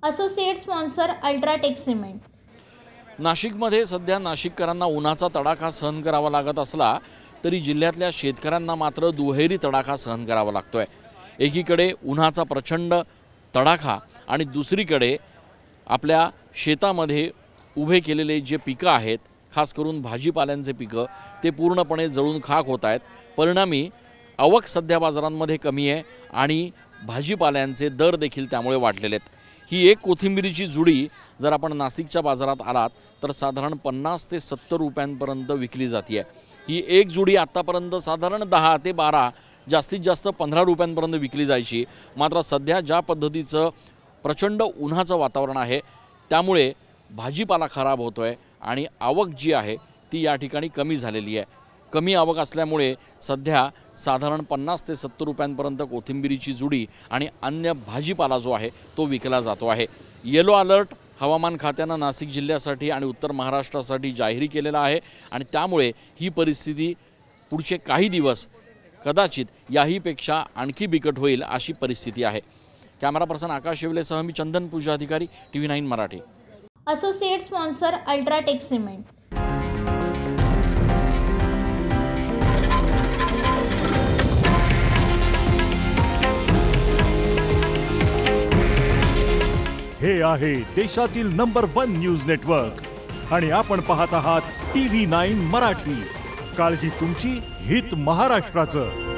Associate sponsor UltraTech cement. नाशिकमध्ये सध्या नाशिककरांना उन्हाचा तडाखा सहन करावा लागत असला तरी जिल्ह्यातल्या शेतकऱ्यांना मात्र दुहेरी तडाखा सहन करावा लागतोय। एकीकडे उन्हाचा प्रचंड तडाखा आणि दुसरीकडे आपल्या शेतामध्ये उभे केलेले जे पिकं आहेत, खास करून भाजीपाल्यांचे पिकं, ते पूर्णपणे जळून खाक होत आहेत। परिणामी आवक सध्या बाजारांमध्ये कमी आहे आणि भाजीपाल्यांचे दर देखील त्यामुळे वाढलेले आहेत। ही एक कोथिंबीरीची जुडी जर आपण नाशिकच्या बाजारात आलात तर साधारण 50 ते 70 रुपयांपर्यंत विकली जाते। ही एक जुडी आतापर्यंत साधारण 10 ते 12 जास्तीत जास्त 15 रुपयांपर्यंत विकली जायची। मात्र सध्या ज्या पद्धतीचं प्रचंड उन्हाचं वातावरण आहे त्यामुळे भाजीपाला खराब होतोय आणि आवक जी आहे ती या ठिकाणी कमी झालेली आहे। कमी आवक असल्यामुळे सध्या साधारण 50 ते 70 रुपयांपर्यंत कोथिंबीरीची जुडी आणि अन्य भाजीपाला जो आहे तो विकला जातो आहे। येलो अलर्ट हवामान खात्यानं नाशिक जिल्ह्यासाठी आणि उत्तर महाराष्ट्रासाठी जाहीर केलेला आहे आणि त्यामुळे ही परिस्थिती पुढचे काही दिवस कदाचित याहीपेक्षा आणखी बिकट होईल अशी परिस्थिती आहे। कॅमेरा पर्सन आकाश शेवलेसह मी चंदन पूजा अधिकारी TV9 Marathi. Associate sponsor UltraTech cement. हे आहे देशातील नंबर 1 न्यूज नेटवर्क आणि आपण पाहत आहात TV9 मराठी। काळजी तुमची, हित महाराष्ट्राचं।